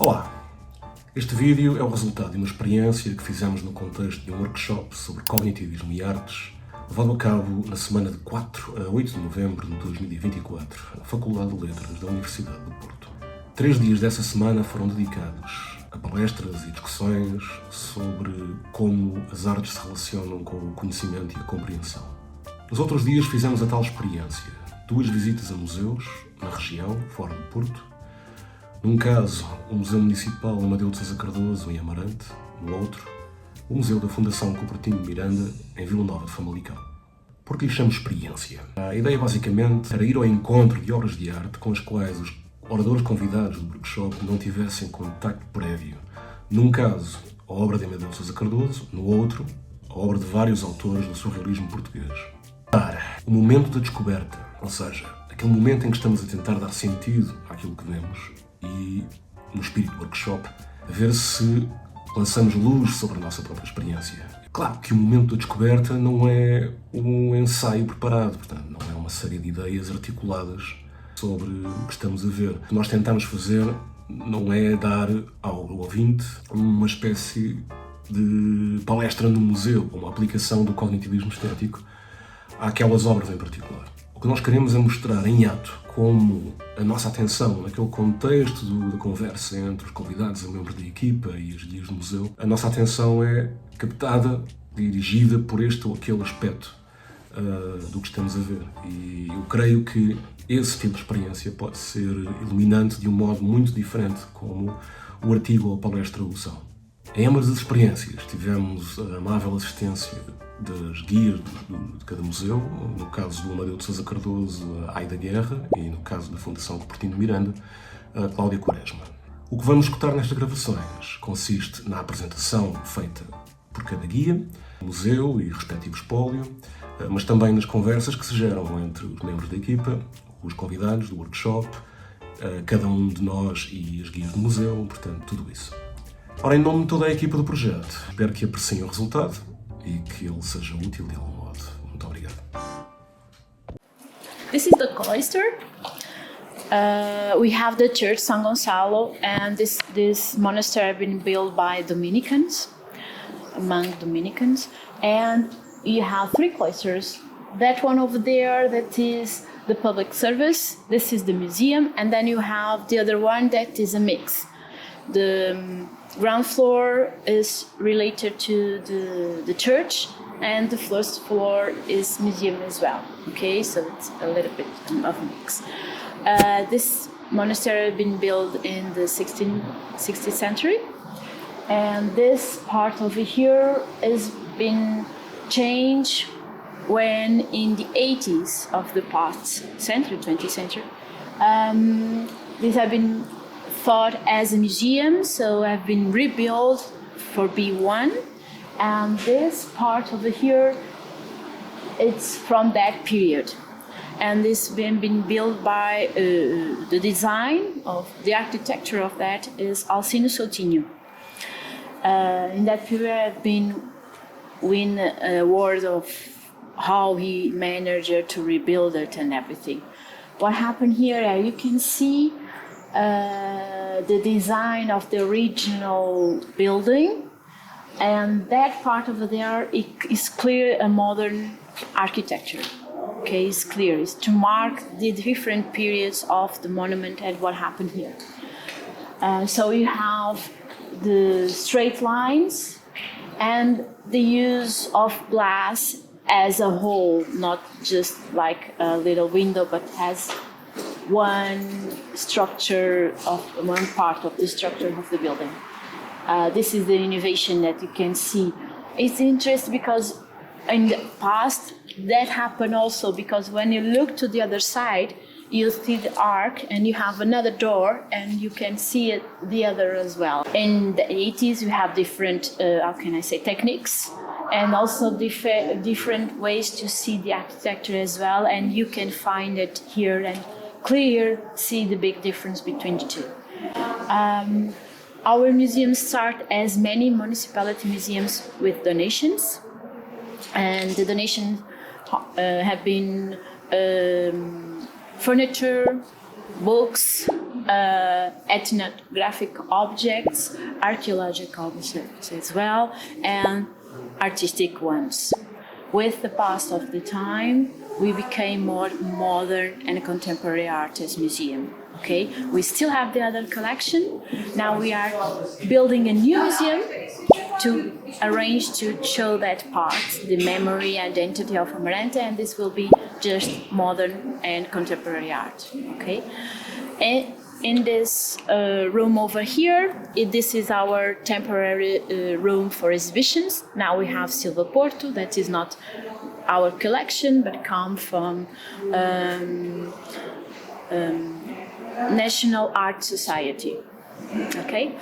Olá! Este vídeo é o resultado de uma experiência que fizemos no contexto de um workshop sobre cognitivismo e artes, levado a cabo na semana de 4 a 8 de novembro de 2024, na Faculdade de Letras da Universidade do Porto. 3 dias dessa semana foram dedicados a palestras e discussões sobre como as artes se relacionam com o conhecimento e a compreensão. Nos outros dias fizemos a tal experiência, 2 visitas a museus, na região, fora do Porto. Num caso, o Museu Municipal Amadeo de Souza-Cardoso, em Amarante. No outro, o Museu da Fundação Coutinho de Miranda, em Vila Nova de Famalicão. Por que lhe chamo experiência? A ideia, basicamente, era ir ao encontro de obras de arte com as quais os oradores convidados do workshop não tivessem contacto prévio. Num caso, a obra de Amadeo de Souza-Cardoso, no outro, a obra de vários autores do surrealismo português. O momento da descoberta, ou seja, aquele momento em que estamos a tentar dar sentido àquilo que vemos e, no espírito do workshop, a ver se lançamos luz sobre a nossa própria experiência. Claro que o momento da descoberta não é um ensaio preparado, portanto, não é uma série de ideias articuladas sobre o que estamos a ver. O que nós tentamos fazer não é dar ao ouvinte uma espécie de palestra no museu, uma aplicação do cognitivismo estético àquelas obras em particular. O que nós queremos é mostrar em ato como a nossa atenção, naquele contexto da conversa entre os convidados e membros da equipa e os guias do museu, a nossa atenção é captada, dirigida por este ou aquele aspecto do que estamos a ver. E eu creio que esse tipo de experiência pode ser iluminante de um modo muito diferente, como o artigo ou a palestra o são. Em ambas as experiências tivemos a amável assistência das guias de cada museu, no caso do Amadeo de Souza-Cardoso, a Aida Guerra, e no caso da Fundação Coutinho de Miranda, a Cláudia Quaresma. O que vamos escutar nestas gravações consiste na apresentação feita por cada guia, museu e respectivo espólio, mas também nas conversas que se geram entre os membros da equipa, os convidados do workshop, cada um de nós e as guias do museu, portanto, tudo isso. Ora, em nome de toda a equipa do projeto, espero que apreciem o resultado e que ele seja útil de algum modo. Muito obrigado. This is the cloister. We have the church San Gonçalo, and this monastery has been built by Dominicans, monk Dominicans, and you have 3 cloisters. That one over there, that is the public service. This is the museum, and then you have the other one that is a mix. The ground floor is related to the church, and the first floor is museum as well. Okay, so it's a little bit of a mix. This monastery has been built in the 16th century, and this part over here has been changed when in the 80s of the past century, 20th century. These have been thought as a museum, so have been rebuilt for B1, and this part over here, it's from that period, and this been built by the design of the architecture of that is Alcino Soutinho. In that period, I've been win awards of how he managed to rebuild it and everything. What happened here, you can see the design of the original building, and that part over there is clear a modern architecture. Okay, it's clear. It's to mark the different periods of the monument and what happened here. So you have the straight lines and the use of glass as a whole, not just like a little window, but as one structure of one part of the structure of the building. This is the innovation that you can see. It's interesting because in the past that happened also, because when you look to the other side, you see the arc and you have another door and you can see it the other as well. In the 80s, we have different, techniques, and also different ways to see the architecture as well, and you can find it here and see the big difference between the two. Our museums start as many municipality museums with donations, and the donations have been furniture, books, ethnographic objects, archaeological objects as well, and artistic ones. With the pass of the time, we became more modern and contemporary art as museum. Okay, we still have the other collection. Now we are building a new museum to arrange to show that part, the memory, identity of Amarante, and this will be just modern and contemporary art. Okay, and in this room over here, this is our temporary room for exhibitions. Now we have Silva Porto, that is not our collection, but come from National Art Society. Okay,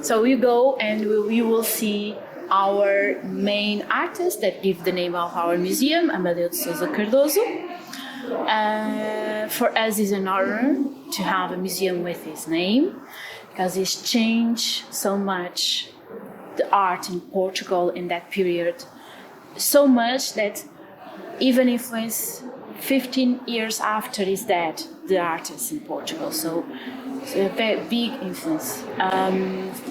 so you go and you will see our main artist that give the name of our museum, Amadeo Souza-Cardoso. For us, it's an honor to have a museum with his name, because he's changed so much the art in Portugal in that period, so much that even if it's 15 years after he's dead, the artist in Portugal. So it's a very big influence.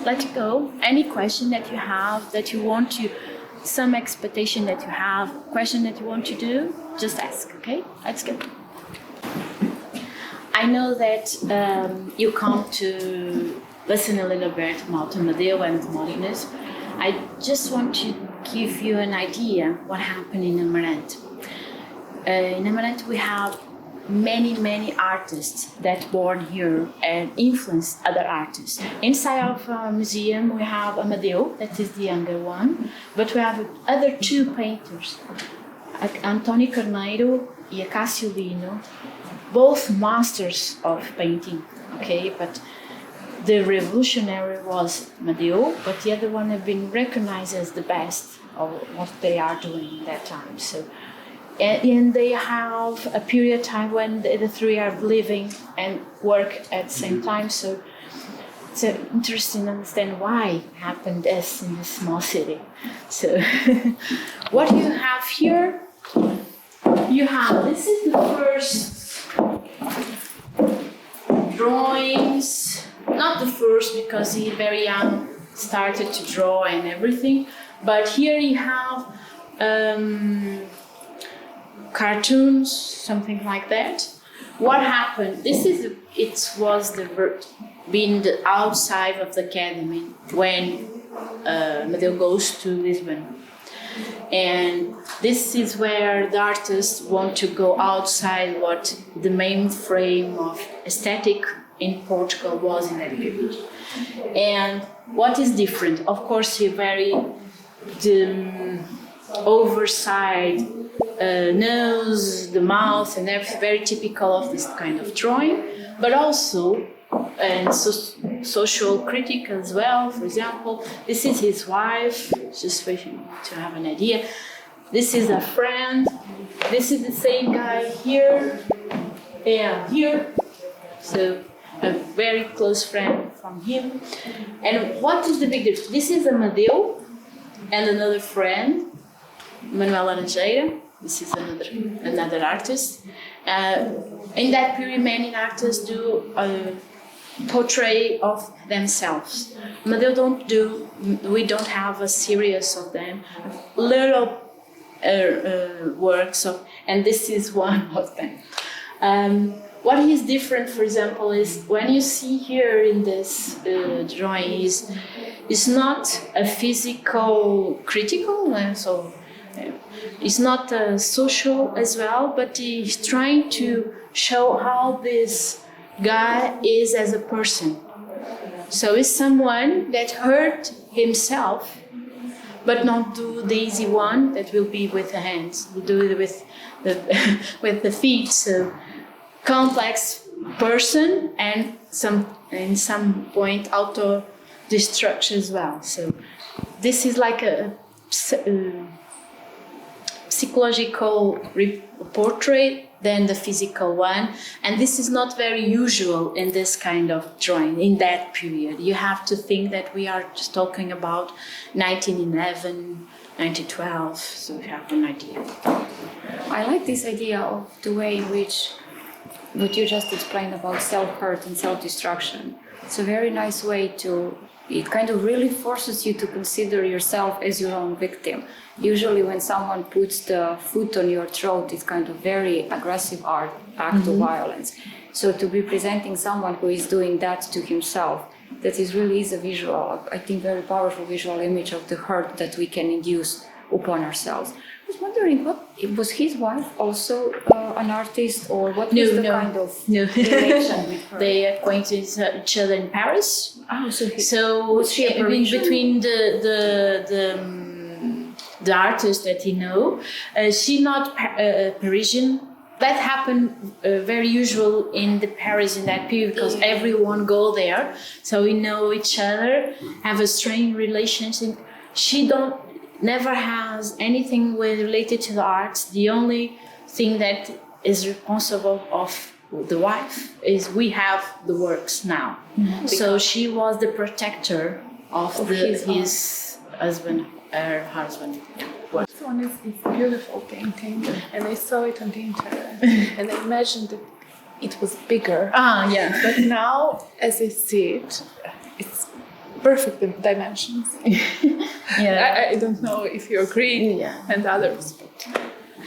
Let's go. Any question that you have, that you want to, some expectation that you have, question that you want to do, just ask, okay? Let's go. I know that you come to listen a little bit about Amadeo and Molinas. I just want to give you an idea what happened in Amarante. In Amarante we have many artists that born here and influenced other artists. Inside of our museum we have Amadeo, that is the younger one, but we have other two painters, António Carneiro and Cássio Lino, both masters of painting, okay, but the revolutionary was Amadeo, but the other one have been recognized as the best of what they are doing in that time. So, and they have a period of time when the three are living and work at the same time. So it's interesting to understand why it happened this in this small city. So what you have here, you have, this is the first drawings, not the first because he very young started to draw and everything, but here you have cartoons, something like that. What happened? This is being the outside of the academy when Amadeo goes to Lisbon, and this is where the artists want to go outside what the main frame of aesthetic in Portugal was in that period. And what is different? Of course, you very the oversized nose, the mouth, and everything, very typical of this kind of drawing, but also and social critic as well. For example, this is his wife, just for you to have an idea. This is a friend. This is the same guy here and here. So a very close friend from him. And what is the big difference? This is Amadeo and another friend, Manuel Laranjeira. This is another artist. In that period, many artists do a portrait of themselves. Amadeo we don't have a series of them. Little works of, and this is one of them. What is different, for example, is when you see here in this drawing is not a physical critical, and so it's not social as well, but he's trying to show how this guy is as a person. So it's someone that hurt himself, but not do the easy one that will be with the hands, will do it with the feet. So complex person and in some point auto-destruction as well. So this is like a psychological portrait than the physical one, and this is not very usual in this kind of drawing in that period. You have to think that we are just talking about 1911, 1912, so you have an idea. I like this idea of the way in which what you just explained about self-hurt and self-destruction. It's a very nice way to, it kind of really forces you to consider yourself as your own victim. Usually when someone puts the foot on your throat, it's kind of very aggressive act of violence. So to be presenting someone who is doing that to himself, that is really is a visual, I think very powerful visual image of the hurt that we can induce upon ourselves. I was wondering, what was his wife also an artist, or what was the kind of relation with her? They acquainted each other in Paris. Oh, So was she a Parisian? between the artist that he know, she not Parisian. That happened very usual in the Paris in that period because everyone go there, so we know each other, have a strange relationship. She never has anything related to the arts. The only thing that is responsible of the wife is we have the works now. So she was the protector of his husband, her husband. This one is a beautiful painting, and I saw it on the internet, and I imagined that it was bigger. Yeah. But now, as I see it, it's perfect dimensions. I don't know if you agree, and others. But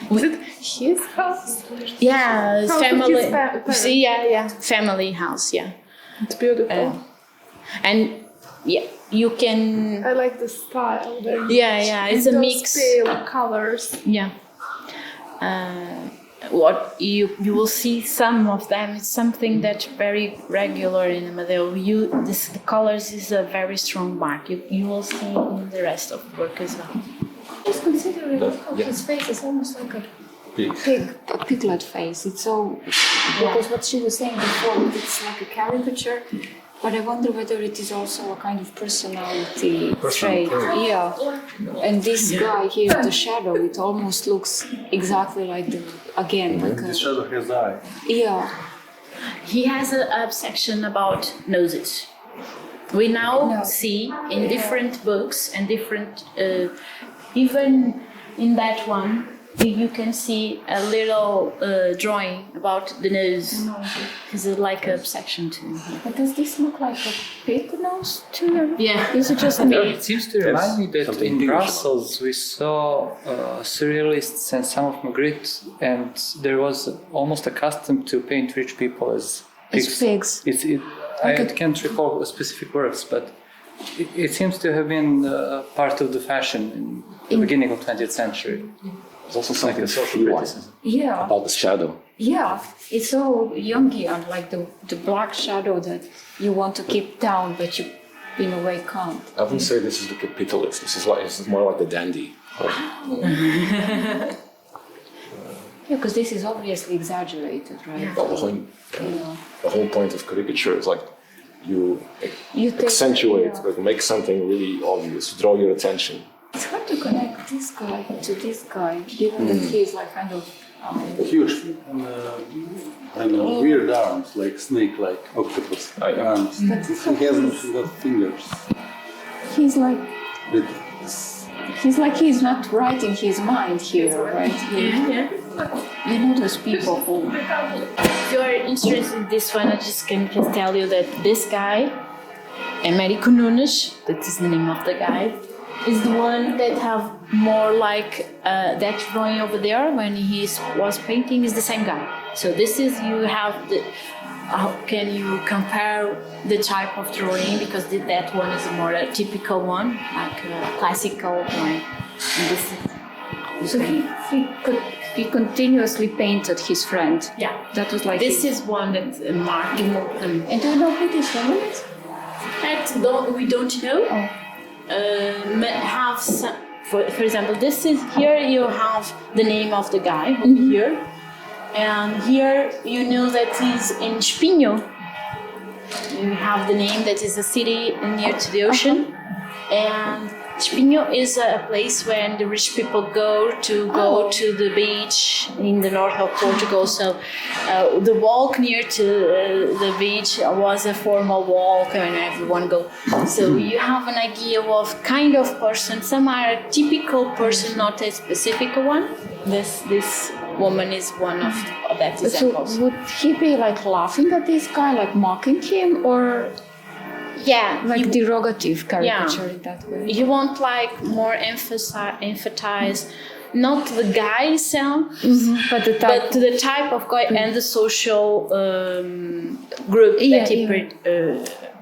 was it his house? Yeah, House of family. his parents. Family house. Yeah, It's beautiful. and you can. I like the style. Very much. It's And a those mix. pale colors. Yeah. What you will see some of them is something that's very regular in Amadeo. The colors is a very strong mark. You will see in the rest of the work as well. Just considering his face is almost like a piglet face. It's so, because what she was saying before, it's like a caricature, but I wonder whether it is also a kind of personality trait. Yeah. And this guy here, the shadow, it almost looks exactly like the shadow has eye. Yeah. He has an obsession about noses. We now see in different books and different, even in that one, you can see a little drawing about the nose. It's like an obsession to him. But does this look like a pig nose to you? Yeah, is it just me? It seems to remind me that in Brussels we saw surrealists and some of Magritte, and there was almost a custom to paint rich people as pigs. I can't recall specific works, but it seems to have been part of the fashion in the beginning of 20th century. There's also something like social criticism about the shadow. Yeah, it's so Jungian, like the black shadow that you want to keep down, but you, in a way, can't. I wouldn't say this is the capitalist. This is more like the dandy. Yeah, because this is obviously exaggerated, right? Well, the whole point of caricature is like you accentuate, like make something really obvious, draw your attention. It's hard to connect this guy to this guy, given that he's like kind of huge feet and weird arms, like snake-like octopus arms. But He hasn't got fingers. he's like But he's not right in his mind here, right? You know those people who. If you are interested in this one, I just can tell you that this guy, Américo Nunes, that is the name of the guy, is the one that have more like that drawing over there when he was painting is the same guy. So this is, you have the, how can you compare the type of drawing, because that one is a more typical one, like a classical one. And this is, So he continuously painted his friend. yeah. That was like This is one that marked him. And do you know who this woman is? We don't know. Have some, for example, this is here you have the name of the guy over here, and here you know that he's in Espinho. You have the name that is a city near to the ocean, and Espinho is a place where the rich people go to the beach in the north of Portugal. So the walk near to the beach was a formal walk, and everyone go. So you have an idea of kind of person. Some are a typical person, not a specific one. This woman is one of that So examples. would he be like laughing at this guy, like mocking him, or Yeah, like derogative caricature in that way? you want like more emphasize not the guy itself, But the type but the type of guy and the social group that he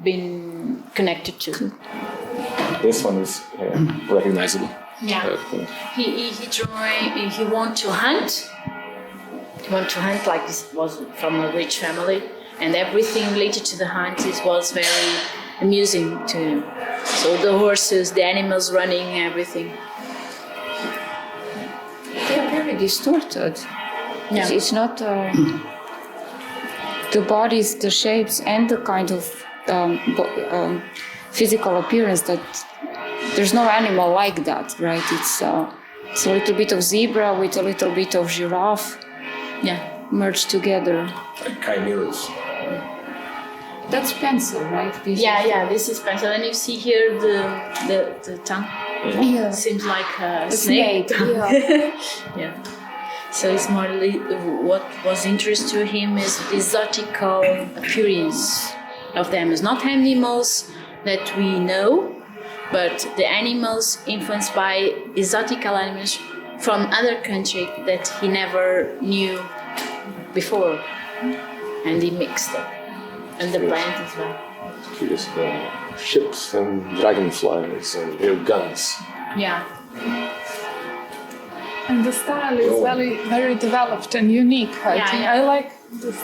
been connected to. This one is recognizable. Yeah. He want to hunt. He want to hunt like this was from a rich family, and everything related to the hunt was very amusing to him. So the horses, the animals running, everything. They are very distorted. Yeah. It's not the bodies, the shapes, and the kind of physical appearance that there's no animal like that, right? It's a little bit of zebra with a little bit of giraffe, merged together. Like chimeras. That's pencil, right? This is pencil, and you see here the tongue. Yeah. Seems like a snake. Yeah. So it's more what was interest to him is the exotical appearance of them. It's not animals that we know, but the animals influenced by exotical animals from other countries that he never knew before, and he mixed them, and the plant as well. Curious, ships and dragonflies and guns. Yeah. And the style is very, very developed and unique. I think. I like this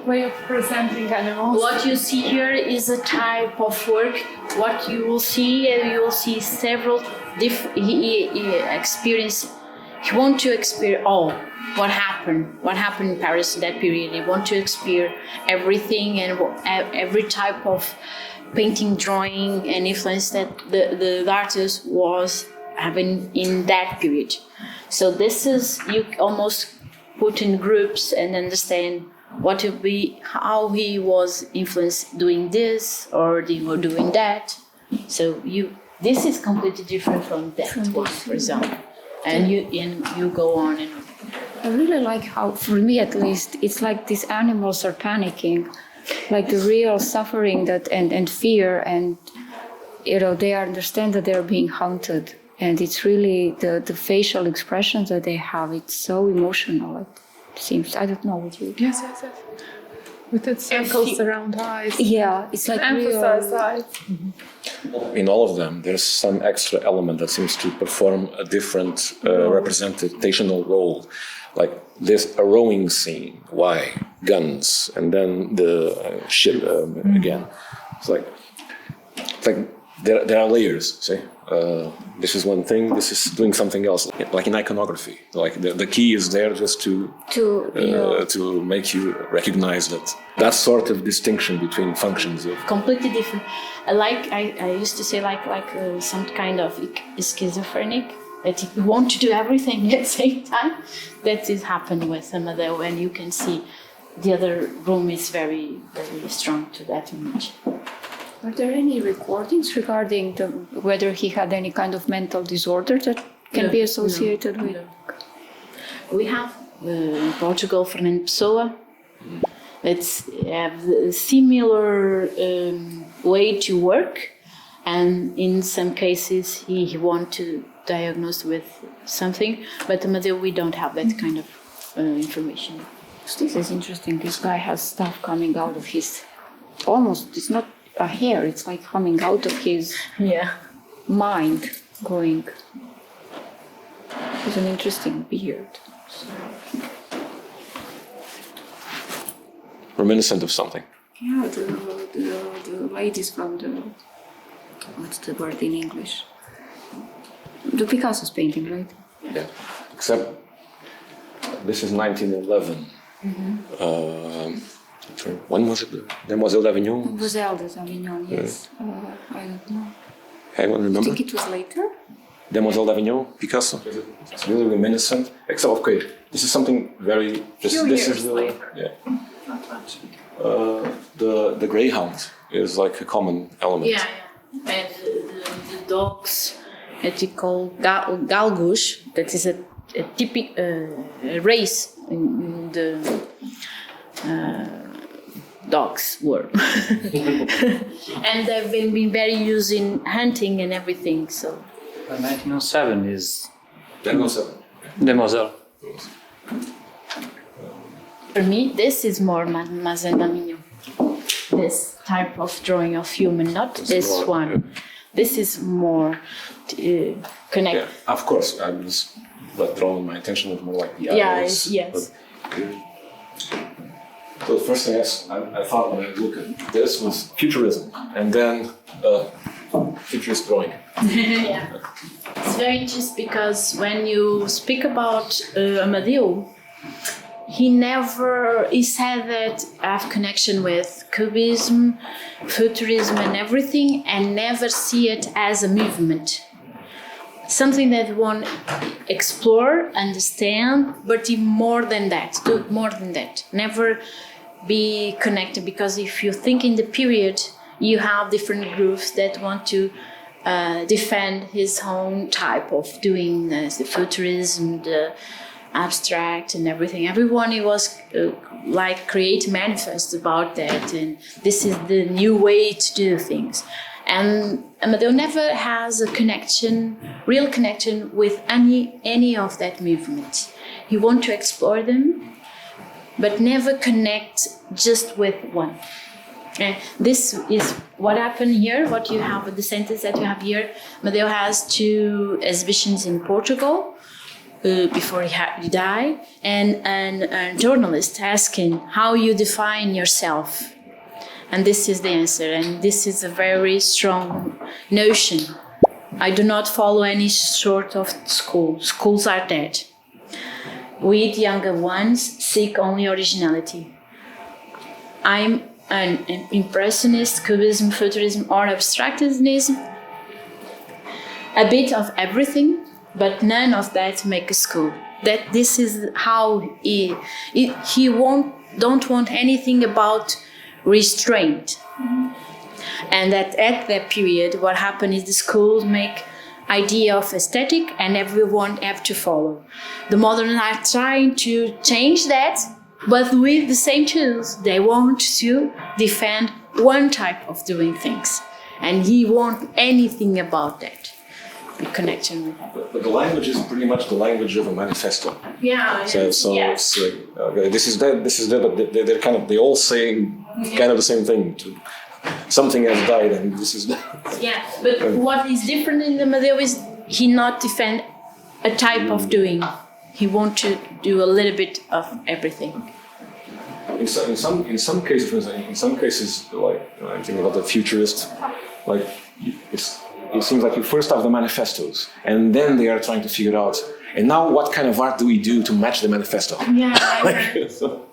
way of presenting animals. What you see here is a type of work. What you will see several different. He experienced. He want to experience what happened in Paris in that period. He want to experience everything and every type of painting, drawing, and influence that the artist was having in that period. So this is, you almost put in groups and understand what would be, how he was influenced doing this or doing that. So this is completely different from that one, for example. And you go on and on. I really like how, for me at least, it's like these animals are panicking, like the real suffering that and fear, and they understand that they are being haunted, and it's really the facial expressions that they have. It's so emotional. It seems. I don't know what you. Yes. With its circles around eyes. Yeah, it's like emphasize real. eyes. In all of them, there's some extra element that seems to perform a different representational role. Like this a rowing scene. Why? Guns. And then the ship again. It's like there are layers, see? This is one thing, this is doing something else. Like in iconography. Like the key is there just to make you recognize that sort of distinction between functions of completely different. I used to say some kind of schizophrenic, that he want to do everything at the same time. That is happened with Amadeo, and you can see the other room is very, very strong to that image. Are there any recordings regarding whether he had any kind of mental disorder that can be associated with? We have in Portugal, Fernando Pessoa. It's a similar way to work, and in some cases he want to diagnose with something, but Amadeo, we don't have that kind of information. So this is interesting. This guy has stuff coming out of his, it's not a hair, it's like coming out of his mind, going. It's an interesting beard. reminiscent of something. Yeah, the ladies from what's the word in English? The Picasso's painting, right? Yeah, except this is 1911. When was it? Demoiselle d'Avignon? Demoiselle d'Avignon, yes. I don't know. Anyone remember? I think it was later. Demoiselle d'Avignon, Picasso. It's really reminiscent. Except, okay, this is something very. This is later. Not much. The greyhound is like a common element. Yeah, and the dogs that we call galgos, that is a typical race in the dogs were. And they've been very used in hunting and everything. So 1907 is The Moselle. for me, this is more Mademoiselle Mignon. This type of drawing of human, not this more, one. yeah. This is more connect. Yeah, of course. I was drawing my attention was more like the Yeah, eyes. yes. So the first thing I thought when I looked at this was futurism, and then futurist drawing. Yeah. It's very interesting because when you speak about Amadeo, he said that I have connection with Cubism, Futurism and everything, and never see it as a movement. Something that one explore, understand, but even more than that, do more than that. Never be connected, because if you think in the period, you have different groups that want to defend his own type of doing the futurism, the abstract and everything. Everyone was create manifests about that, and this is the new way to do things. And Amadeo never has a real connection with any of that movement. He wants to explore them, but never connect just with one. And this is what happened here, what you have with the sentence that you have here. Amadeo has 2 exhibitions in Portugal before he died, and a journalist asking how you define yourself. And this is the answer, and this is a very strong notion. I do not follow any sort of school. Schools are dead. We, the younger ones, seek only originality. I'm an impressionist, Cubism, Futurism, or Abstractionism. A bit of everything, but none of that make a school. That this is how he don't want anything about restraint. And that at that period, what happened is the schools make idea of aesthetic and everyone have to follow. The moderns are trying to change that, but with the same tools. They want to defend one type of doing things, and he won't anything about that. The connection with that. But the language is pretty much the language of a manifesto. Yeah. So yes. it's this is that, but they're kind of, they all saying kind of the same thing. Something has died, and this is that. Yeah, but what is different in the Amadeo is he not defend a type of doing. He want to do a little bit of everything. In some cases, for instance, in some cases, like I'm thinking about the futurist, like it seems like you first have the manifestos, and then they are trying to figure out, and now what kind of art do we do to match the manifesto? Yeah. So.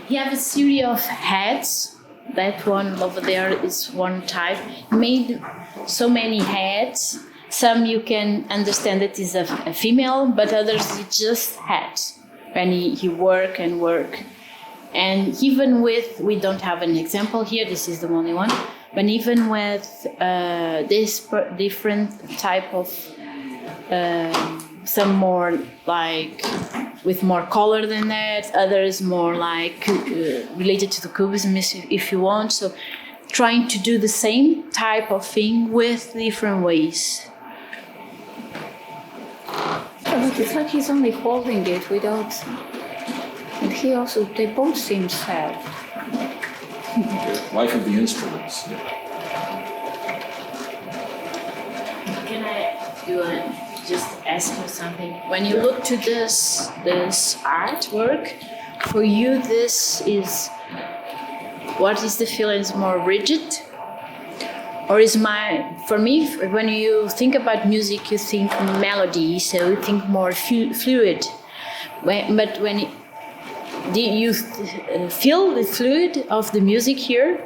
He have a series of heads. That one over there is one type. He made so many heads. Some you can understand that is a female, but others it's just heads. And he work. And even with, we don't have an example here, this is the only one, but even with this different type of, some more like with more color than that, others more like related to the Cubism if you want. So trying to do the same type of thing with different ways. But it's like he's only holding it without. And he also, they both seem sad. Life of the instruments. Yeah. Can I just ask you something? When you look to this artwork, for you this is, what is the feeling? Is more rigid? Or is for me, when you think about music, you think melody, so you think more fluid. But do you feel the fluid of the music here?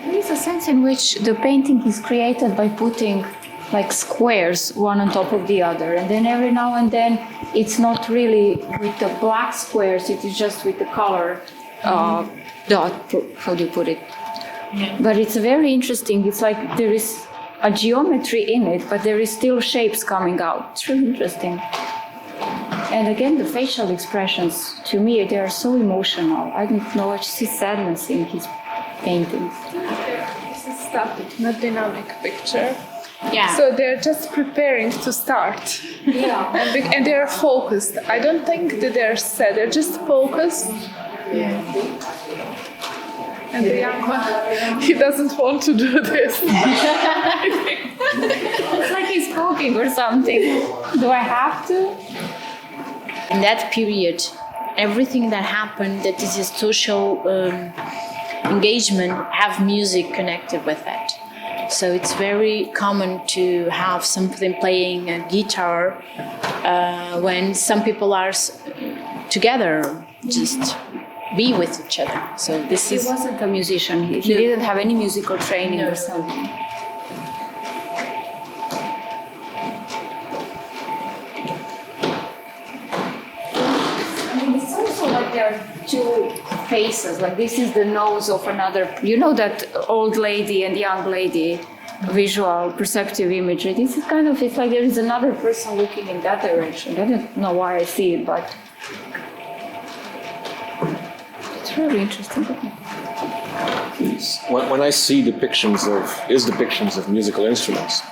There is a sense in which the painting is created by putting like squares one on top of the other, and then every now and then it's not really with the black squares, it is just with the color dot, how do you put it? Yeah. But it's very interesting. It's like there is a geometry in it, but there is still shapes coming out. It's really interesting. And again, the facial expressions, to me, they are so emotional. I don't know, I see sadness in his paintings. This is static, not dynamic picture. Yeah. So they're just preparing to start. Yeah. And they're focused. I don't think that they're sad, they're just focused. Yeah. And the young one, he doesn't want to do this. It's like he's cooking or something. Do I have to? In that period, everything that happened that is a social engagement have music connected with that. So it's very common to have something playing a guitar when some people are together, just be with each other. So this He is. wasn't a musician. He didn't have any musical training or something. I mean, it's also like there are two faces. Like this is the nose of another. You know that old lady and young lady visual perceptive imagery. This is kind of, it's like there is another person looking in that direction. I don't know why I see it, but it's really interesting. When I see depictions of musical instruments,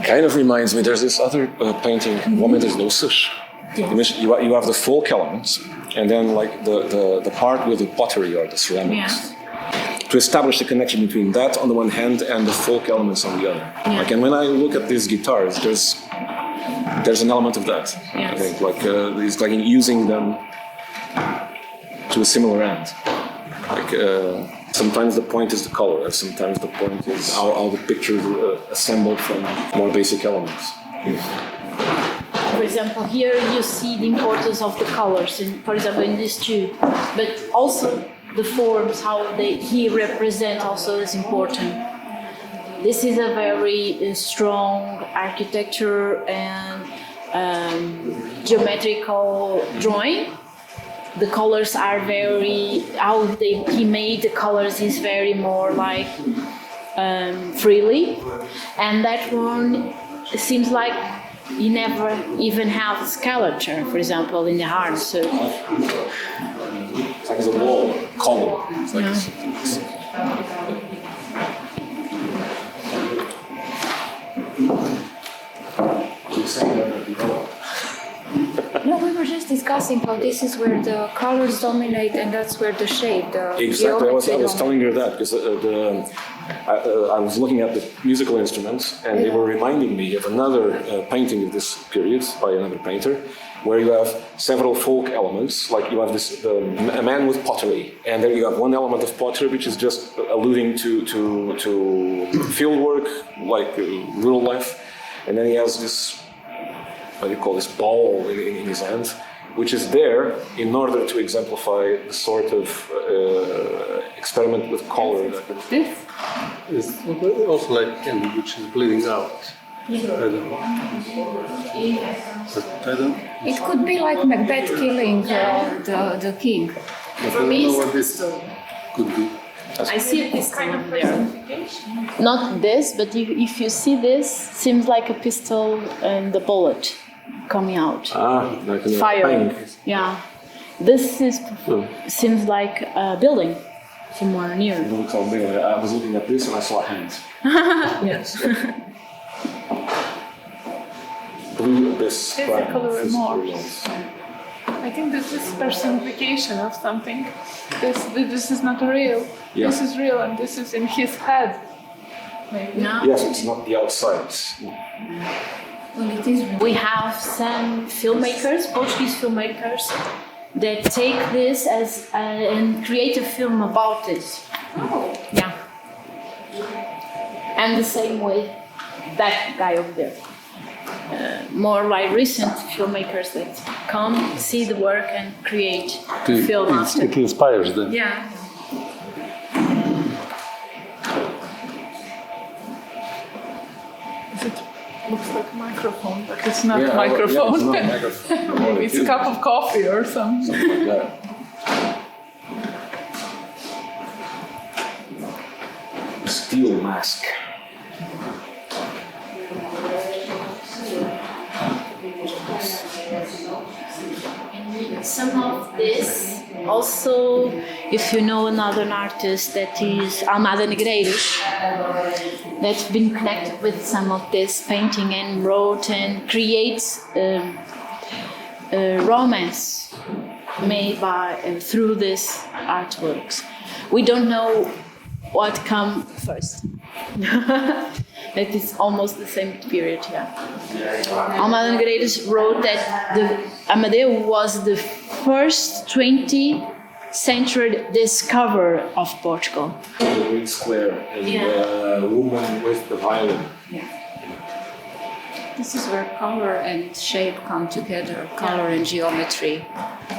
kind of reminds me. There's this other painting, Momentos Doces. You have the folk elements, and then like the part with the pottery or the ceramics. To establish the connection between that on the one hand and the folk elements on the other. Yeah. Like, and when I look at these guitars, there's an element of that. Yes. I think it's like using them to a similar end. Like sometimes the point is the color, sometimes the point is how the picture is assembled from more basic elements. For example, here you see the importance of the colors, for example, in these two, but also the forms, how he represents also is important. This is a very strong architecture and geometrical drawing. The colors are very, he made the colors is very more like freely. And that one seems like he never even have skeleton, for example, in the heart. So It's like a wall column. It's like No, we were just discussing how this is where the colors dominate and that's where the shape, the exactly. I was geometry telling her that because I was looking at the musical instruments and they were reminding me of another painting of this period by another painter, where you have several folk elements, like you have this a man with pottery, and then you have one element of pottery which is just alluding to field work, like rural life, and then he has this, what do you call this, ball in his hand, which is there in order to exemplify the sort of experiment with color. This? It's also like candy, which is bleeding out. I don't know. But I don't. It could be like Macbeth killing the king. But I don't know what this could be. I see this kind of there. Not this, but if you see this, seems like a pistol and the bullet coming out. Like a Fire. paint. Yeah. This seems like a building somewhere near. It looks all big. I was looking at this and I saw a hand. Yes. Blue abyss. It's a color remorse. I think this is personification of something. This is not real. Yeah. This is real and this is in his head. Maybe. No. Yes, it's not the outside. Well, it is. We have some filmmakers, Portuguese filmmakers, that take this as and create a film about this. Oh. Yeah. And the same way that guy over there. More like recent filmmakers that come, see the work and create a film after. It inspires them. Yeah. It looks like a microphone, but it's not a Yeah, microphone. it's not a microphone. Maybe it's a cup of coffee or something. Something like that. Steel mask. some of this also, if you know another artist that is Almada Negreiros, that's been connected with some of this painting and wrote and creates romance made by through these artworks. We don't know what come first. That is almost the same period, yeah. Almada Negreiros wrote that the Amadeo was the first 20th century discoverer of Portugal. The green square and the woman with the violin. Yeah. This is where color and shape come together. Color and geometry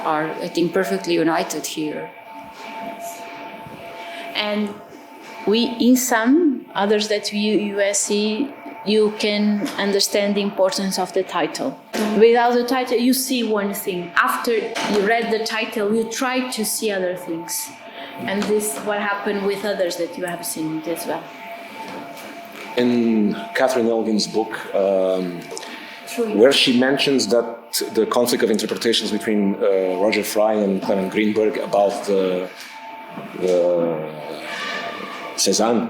are, I think, perfectly united here. And in some others that you see, you can understand the importance of the title. Without the title, you see one thing. After you read the title, you try to see other things. And this is what happened with others that you have seen as well. In Catherine Elgin's book, where she mentions that the conflict of interpretations between Roger Fry and Clement Greenberg about the Cézanne,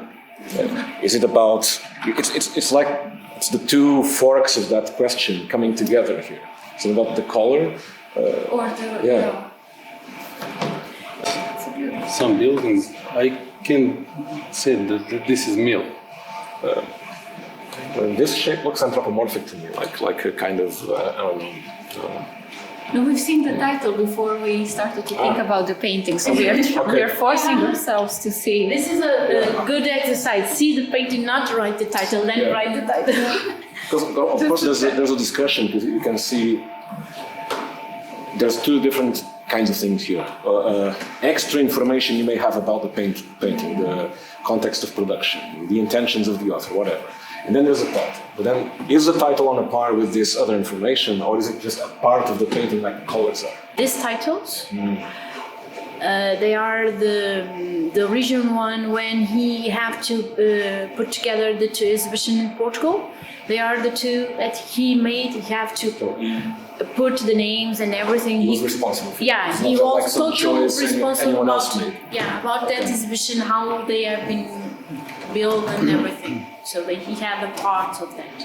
is it about? It's like it's the two forks of that question coming together here. Is it about the color? Or the Some buildings, I can say that this is mill. This shape looks anthropomorphic to me, like a kind of I don't know. No, we've seen the title before we started to think about the painting, so we are forcing ourselves to see. This is a good exercise. See the painting, not write the title, then write the title. Because of course there's a discussion, because you can see there's two different kinds of things here. Extra information you may have about the painting, the context of production, the intentions of the author, whatever. And then there's a title. But then, is the title on a par with this other information, or is it just a part of the painting like the colors are? These titles, they are the original one when he have to put together the two exhibitions in Portugal. They are the two that he made. He have to put the names and everything. He was responsible for it. Yeah, It's he not was like some totally choice responsible anyone else about made. about that exhibition, how they have been built and everything. So that he had a part of that,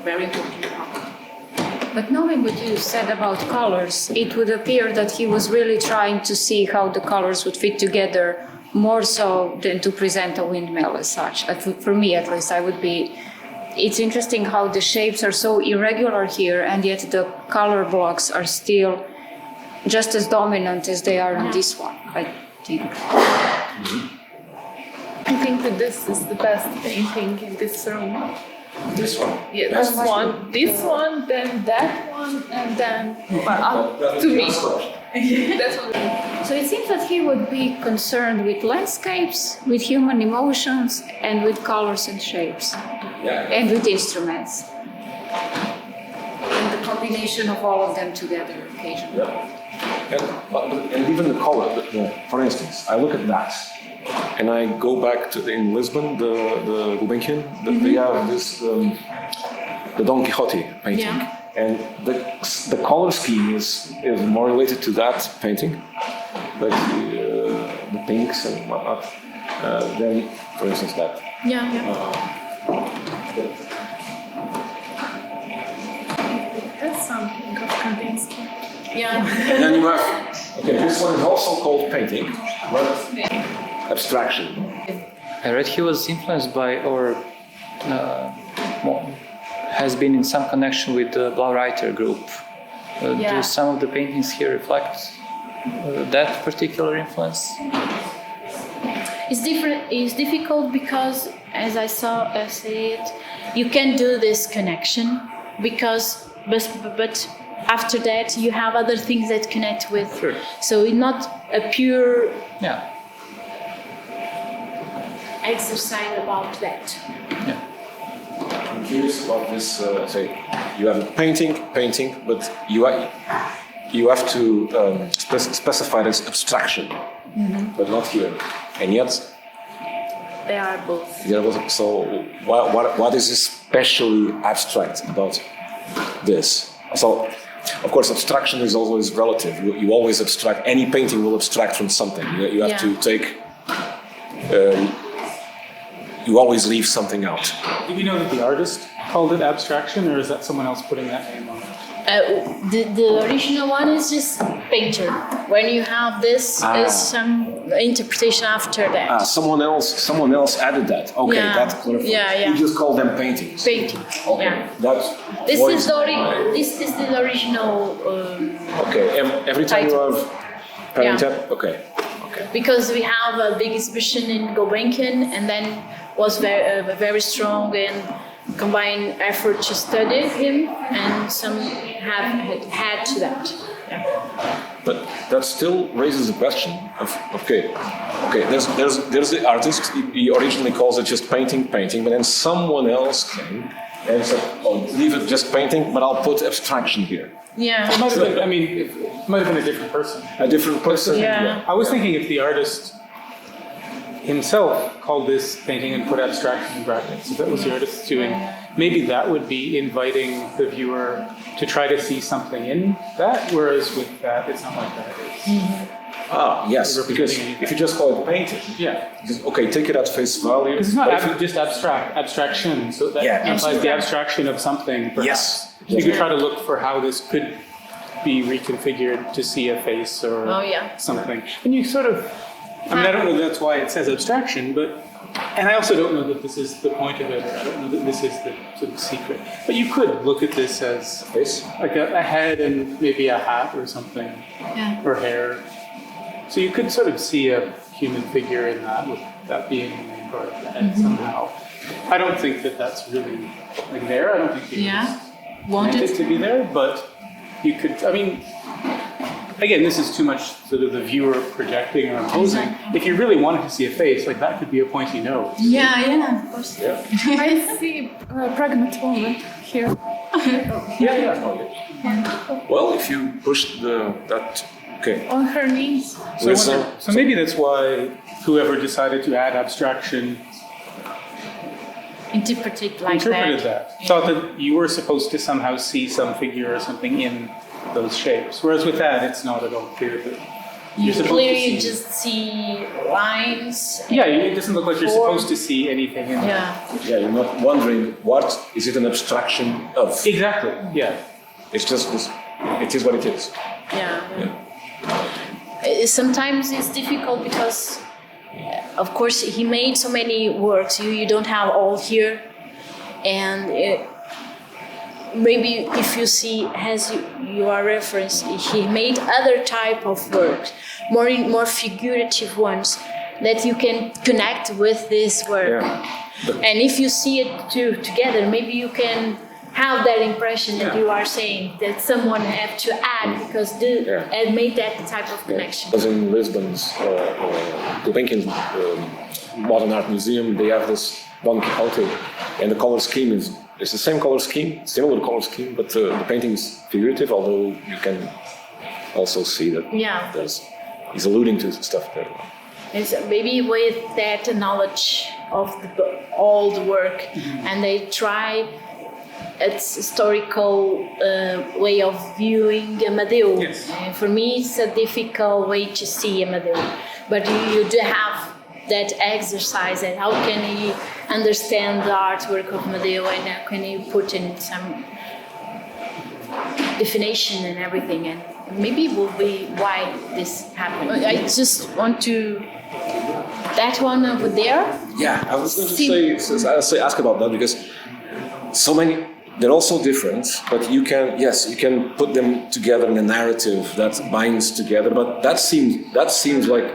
very important part. But knowing what you said about colors, it would appear that he was really trying to see how the colors would fit together, more so than to present a windmill as such. For me, at least, I would be. It's interesting how the shapes are so irregular here, and yet the color blocks are still just as dominant as they are in this one, I think. I think that this is the best painting in this room. This one. Yeah, this one, then that one, and then to me. That's one. So it seems that he would be concerned with landscapes, with human emotions, and with colors and shapes, and with instruments. And the combination of all of them together occasionally. Yeah. And even the color, for instance, I look at that, and I go back to in Lisbon, the Gulbenkian, they have this the Don Quixote painting, and the color scheme is more related to that painting, like the pinks and whatnot, than, for instance, that. That's something of Kandinsky. And then you have, this one is also called painting, but abstraction. I read he was influenced by, or has been in some connection with the Blaureiter group. Do some of the paintings here reflect that particular influence? It's different. It's difficult because, as I say it, you can do this connection because, but after that you have other things that connect with. Sure. So it's not a pure exercise about that. I'm curious about this. Say, you have a painting, but you have to specify this abstraction, but not here, and yet They are both. So what is especially abstract about this? So Of course, abstraction is always relative. You always abstract. Any painting will abstract from something. You have to take. You always leave something out. Do we know that the artist called it abstraction, or is that someone else putting that name on it? The original one is just painter. When you have this, is some interpretation after that. Someone else added that. Okay, Yeah. that clarifies. Yeah. You just call them paintings. Painting. Okay. Yeah. That's This what is this is the original. Okay. Every time you title. have painted. Yeah. Okay. Okay. Because we have a big exhibition in Gulbenkian, and then was very strong and combined effort to study him, and some have had to that. Yeah. But that still raises the question of okay. There's the artist. He originally calls it just painting, but then someone else came and said, "Oh, leave it just painting, but I'll put abstraction here." Yeah. It might have been, it might have been a different person. A different person. Yeah. I was thinking if the artist himself called this painting and put abstraction in brackets, if that was the artist doing, maybe that would be inviting the viewer to try to see something in that, whereas with that, it's not like that. It's, Yes, because if you just call it painting, okay, take it at face value. Because it's not but if you- just abstraction, so that Yeah. implies the abstraction of something, perhaps. Yes. So you could try to look for how this could be reconfigured to see a face or something. And you sort of, I don't know if that's why it says abstraction, and I also don't know that this is the point of it, or I don't know that this is the sort of secret. But you could look at this as face. like a head and maybe a hat or something, or hair. So you could sort of see a human figure in that, with that being the main part of the head somehow. I don't think that that's really like there. I don't think it meant it to be there, but you could. Again, this is too much sort of the viewer projecting or imposing. If you really wanted to see a face, like that could be a pointy nose. Yeah, of course. Yeah. I see a pregnant woman here. Well, if you push that, okay. On her knees. So maybe that's why whoever decided to add abstraction Interpreted interpreted that. Thought that you were supposed to somehow see some figure or something in those shapes. Whereas with that, it's not at all clear that you're supposed Clearly, to you see. just see lines. Yeah, it doesn't look like you're supposed to see anything in there. Yeah. Yeah, you're not wondering what is it an abstraction of. Exactly. Yeah. It's just this. It is what it is. Sometimes it's difficult because, of course, he made so many works. You don't have all here, and maybe if you see as you are referenced, he made other type of works, more figurative ones that you can connect with this work. Yeah. And if you see it together, maybe you can have that impression that you are saying that someone had to add because and made that type of connection. Because in Lisbon's Gulbenkian Modern Art Museum, they have this Don Quixote, and the color scheme is it's the same color scheme, similar color scheme, but the painting is figurative. Although you can also see that he's alluding to stuff there. It's maybe with that knowledge of all the work, and they try its historical way of viewing Amadeo. Yes. And for me, it's a difficult way to see Amadeo, but you do have that exercise and how can he understand the artwork of Amadeo and how can he put in some definition and everything, and maybe it will be why this happened. I just want to that one over there. Yeah, I was going to say ask about that because so many. They're also different, but you can put them together in a narrative that binds together. But that seems like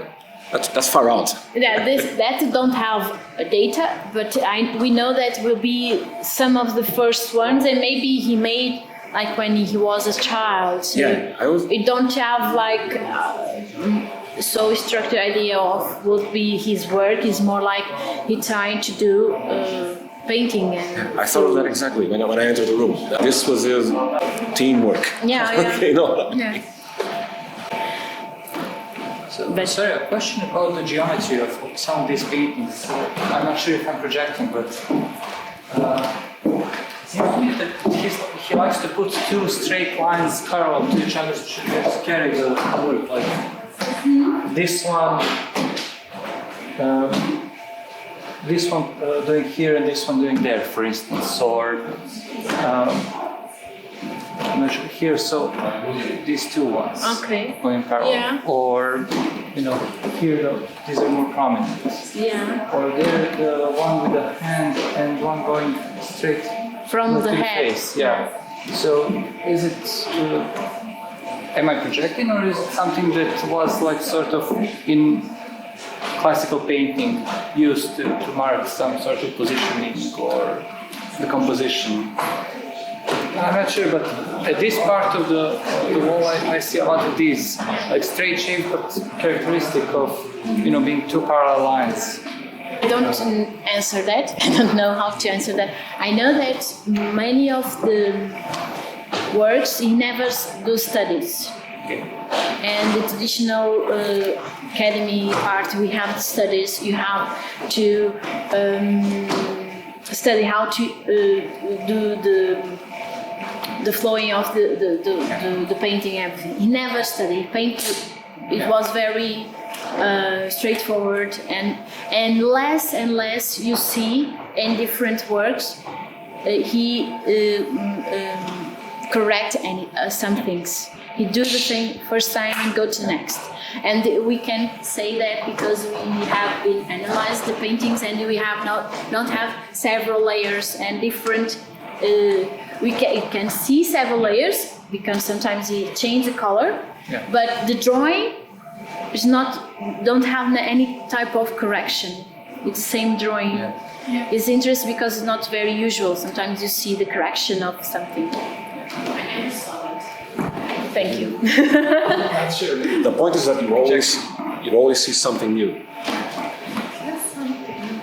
that's far out. Yeah, that don't have data, but we know that will be some of the first ones, and maybe he made like when he was a child. So it don't have like so structured idea of what be his work. It's more like he trying to do. Painting and I thought of that exactly when I entered the room. This was his teamwork. You know? Sorry, a question about the geometry of some of these paintings. I'm not sure if I'm projecting, but it seems to me that he likes to put two straight lines parallel to each other to carry the work. Like this one doing here and this one doing there, for instance, or I'm not sure here. So these two ones going parallel, or here these are more prominent. Yeah. Or there the one with the hand and one going straight From to the head. face. Yeah. So is it? Am I projecting, or is it something that was like sort of in classical painting used to mark some sort of positioning or the composition? I'm not sure, but at this part of the wall, I see a lot of these, like straight shape, but characteristic of being two parallel lines. I don't answer that. I don't know how to answer that. I know that many of the works he never do studies. And the traditional academy part, we have studies. You have to study how to do the flowing of the painting. Everything. He never studied. It was very straightforward, and less you see in different works. He correct some things. He do the thing first time and go to next. And we can say that because we have been analyzed the paintings and we have not have several layers and different. We can see several layers because sometimes he change the color, but the drawing is don't have any type of correction. It's the same drawing. It's interesting because it's not very usual. Sometimes you see the correction of something. Thank you. The point is that you always see something new. Just something,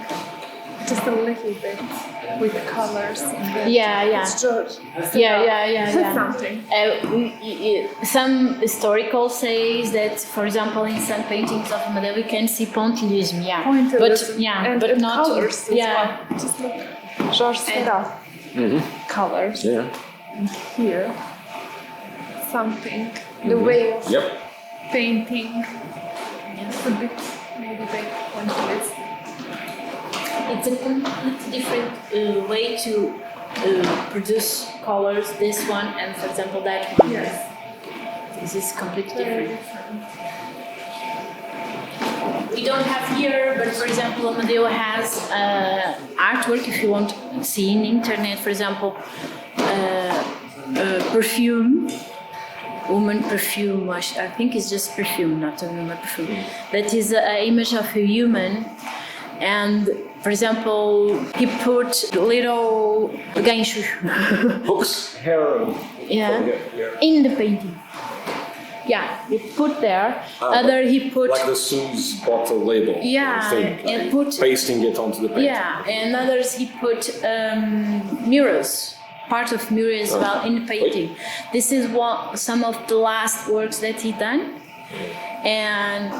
just a little bit with colors. Yeah. George. Something. Some historical says that, for example, in some paintings of Amadeo we can see pointillism. But not colors. Just look, George Serra. Colors. Yeah. And here, something. The way of painting. It's a bit maybe like pointillism. It's a completely different way to produce colors, this one and, for example, that one. Yes. This is completely different. We don't have here, but for example, Amadeo has artwork, if you want to see in internet, for example, perfume, woman perfume, I think it's just perfume, not a woman perfume. That is an image of a human. And, for example, he put little gancho. Hooks, hair. In the painting. Yeah, he put there. He put like the Suze bottle label. And put pasting it onto the painting. Yeah, and others he put mirrors. Part of mirrors well in the painting. This is some of the last works that he done, and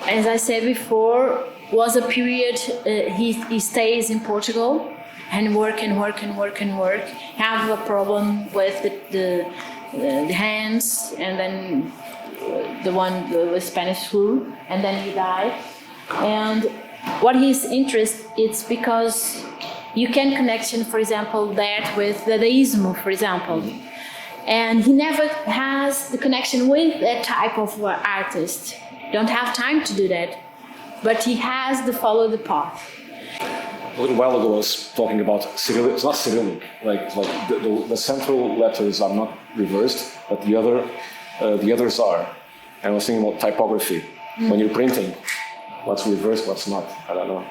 as I said before, was a period he stays in Portugal and work. Have a problem with the hands, and then the one with Spanish flu, and then he died. And what his interest it's because you can connection, for example, that with the Deismo, for example. And he never has the connection with that type of artist. Don't have time to do that. But he has to follow the path. A little while ago I was talking about Cyrillic. It's not Cyrillic. Like the central letters are not reversed, but the others are. And I was thinking about typography. When you're printing, what's reversed, what's not. I don't know.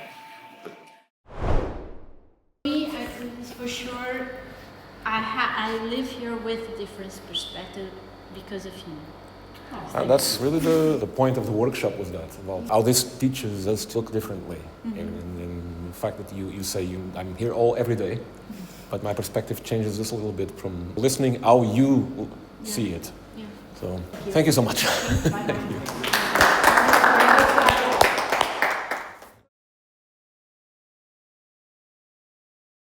For sure, I live here with a different perspective because of him. And that's really the point of the workshop was that, about how this teaches us to look differently. In the fact that you say, I'm here every day, but my perspective changes just a little bit from listening how you see it. So, thank you so much. Bye. Thank you.